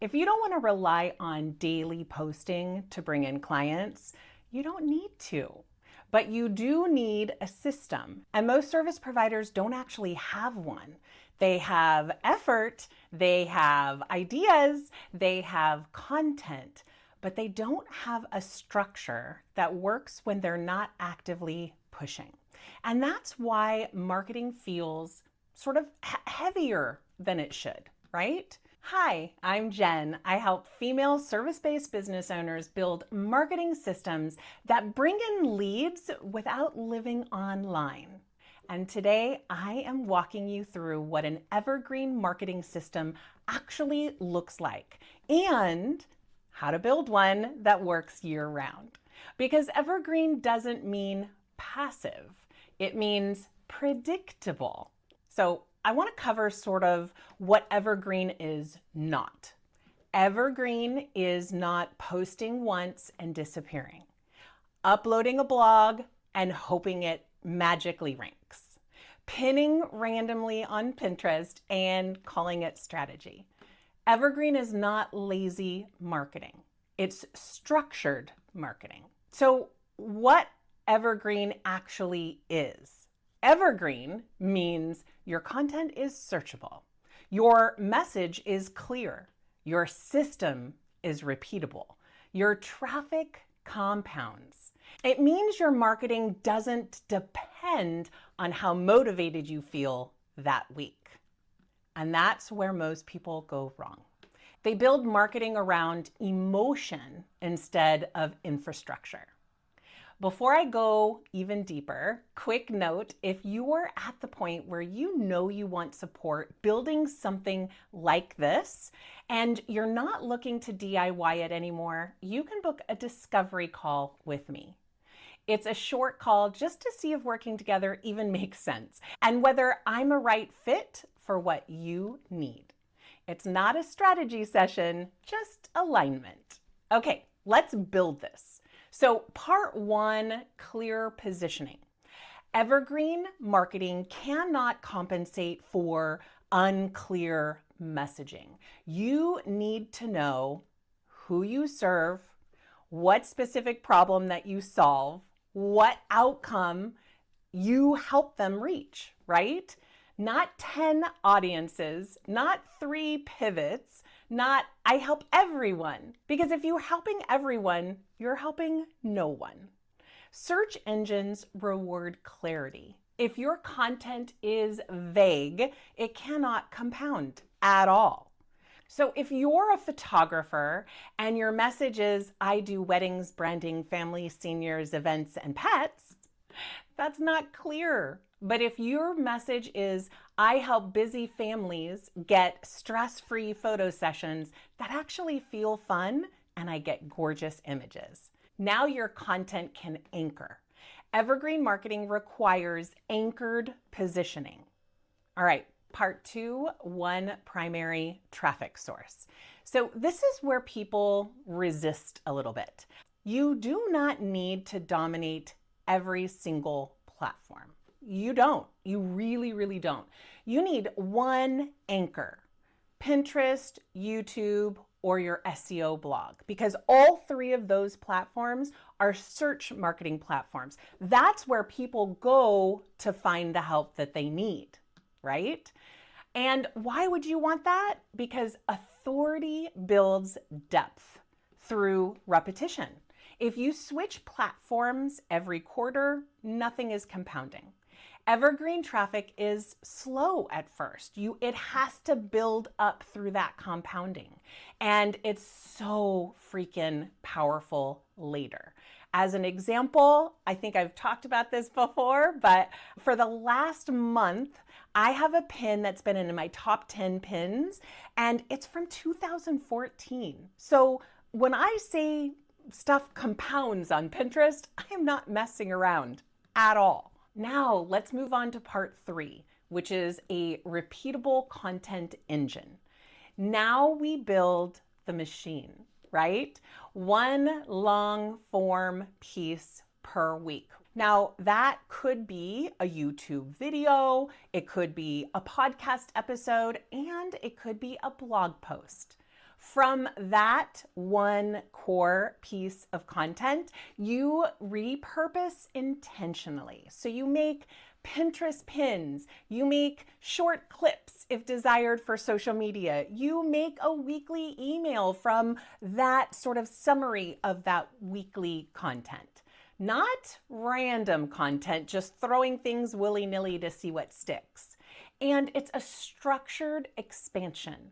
If you don't want to rely on daily posting to bring in clients, you don't need to. But you do need a system. And most service providers don't actually have one. They have effort, they have ideas, they have content, but they don't have a structure that works when they're not actively pushing. And that's why marketing feels sort of heavier than it should, right? Hi, I'm Jen. I help female service-based business owners build marketing systems that bring in leads without living online. And today I am walking you through what an evergreen marketing system actually looks like and how to build one that works year-round. Because evergreen doesn't mean passive, it means predictable. So I want to cover sort of what evergreen is not. Evergreen is not posting once and disappearing, uploading a blog and hoping it magically ranks, pinning randomly on Pinterest and calling it strategy. Evergreen is not lazy marketing. It's structured marketing. So what evergreen actually is? Evergreen means your content is searchable, your message is clear, your system is repeatable, your traffic compounds. It means your marketing doesn't depend on how motivated you feel that week. And that's where most people go wrong. They build marketing around emotion instead of infrastructure. Before I go even deeper, quick note, if you are at the point where you know you want support building something like this and you're not looking to DIY it anymore, you can book a discovery call with me. It's a short call just to see if working together even makes sense and whether I'm a right fit for what you need. It's not a strategy session, just alignment. Okay, let's build this. So part one, clear positioning. Evergreen marketing cannot compensate for unclear messaging. You need to know who you serve, what specific problem that you solve, what outcome you help them reach, right? Not 10 audiences, not 3 pivots, not I help everyone. Because if you're helping everyone, you're helping no one. Search engines reward clarity. If your content is vague, it cannot compound at all. So if you're a photographer and your message is, I do weddings, branding, family, seniors, events, and pets, that's not clear. But if your message is, I help busy families get stress-free photo sessions that actually feel fun and I get gorgeous images, now your content can anchor. Evergreen marketing requires anchored positioning. All right, part two, one primary traffic source. So this is where people resist a little bit. You do not need to dominate every single platform. You don't. You really, really don't. You need one anchor, Pinterest, YouTube, or your SEO blog, because all 3 of those platforms are search marketing platforms. That's where people go to find the help that they need, right? And why would you want that? Because authority builds depth through repetition. If you switch platforms every quarter, nothing is compounding. Evergreen traffic is slow at first. It has to build up through that compounding. And it's so freaking powerful later. As an example, I think I've talked about this before, but for the last month, I have a pin that's been in my top 10 pins, and it's from 2014. So when I say stuff compounds on Pinterest, I am not messing around at all. Now let's move on to part 3, which is a repeatable content engine. Now we build the machine, right? One long form piece per week. Now that could be a YouTube video, it could be a podcast episode, and it could be a blog post. From that one core piece of content, you repurpose intentionally. So you make Pinterest pins, you make short clips if desired for social media, you make a weekly email from that sort of summary of that weekly content. Not random content, just throwing things willy-nilly to see what sticks. And it's a structured expansion.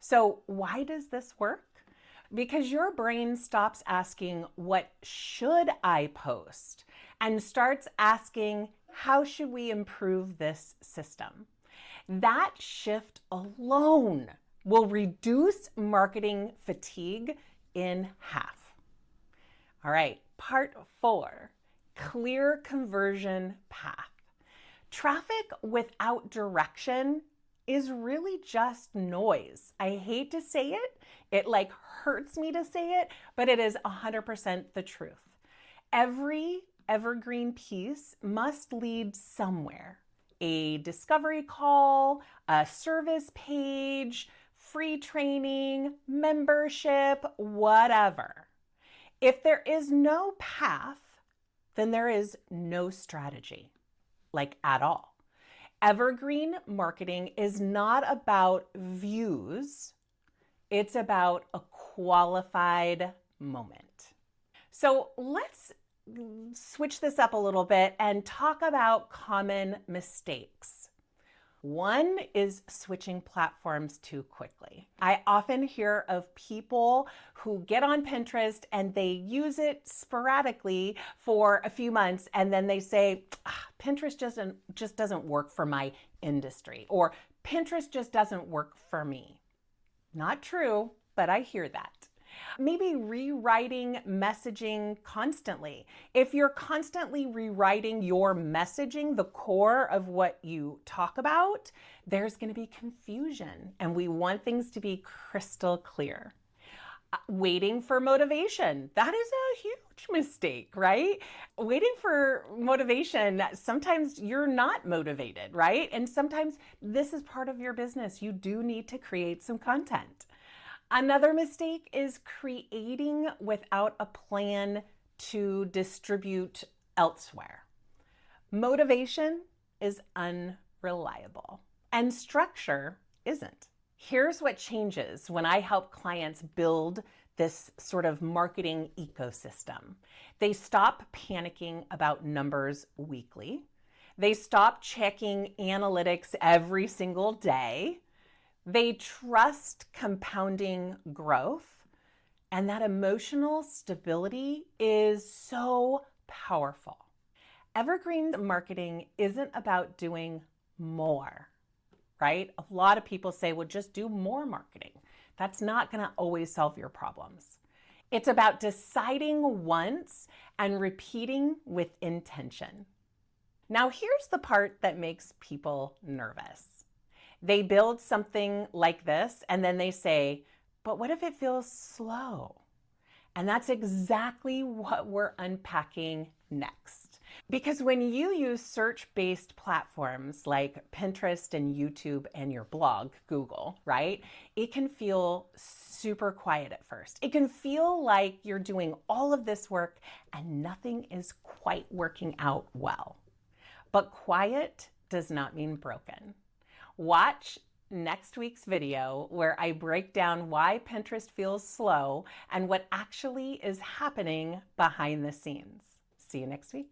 So why does this work? Because your brain stops asking, what should I post? And starts asking, how should we improve this system? That shift alone will reduce marketing fatigue in half. All right, part 4, clear conversion path. Traffic without direction is really just noise. I hate to say it. It hurts me to say it, but it is 100% the truth. Every evergreen piece must lead somewhere. A discovery call, a service page, free training, membership, whatever. If there is no path, then there is no strategy, at all. Evergreen marketing is not about views. It's about a qualified moment. So let's switch this up a little bit and talk about common mistakes. One is switching platforms too quickly. I often hear of people who get on Pinterest and they use it sporadically for a few months and then they say, Pinterest just doesn't work for my industry, or Pinterest just doesn't work for me. Not true, but I hear that. Maybe rewriting messaging constantly. If you're constantly rewriting your messaging, the core of what you talk about, there's going to be confusion, and we want things to be crystal clear. Waiting for motivation. That is a huge mistake, right? Waiting for motivation, sometimes you're not motivated, right? And sometimes this is part of your business. You do need to create some content. Another mistake is creating without a plan to distribute elsewhere. Motivation is unreliable, and structure isn't. Here's what changes when I help clients build this sort of marketing ecosystem. They stop panicking about numbers weekly. They stop checking analytics every single day. They trust compounding growth, and that emotional stability is so powerful. Evergreen marketing isn't about doing more, right? A lot of people say, well, just do more marketing. That's not going to always solve your problems. It's about deciding once and repeating with intention. Now, here's the part that makes people nervous. They build something like this and then they say, but what if it feels slow? And that's exactly what we're unpacking next. Because when you use search-based platforms like Pinterest and YouTube and your blog, Google, right? It can feel super quiet at first. It can feel like you're doing all of this work and nothing is quite working out well. But quiet does not mean broken. Watch next week's video where I break down why Pinterest feels slow and what actually is happening behind the scenes. See you next week.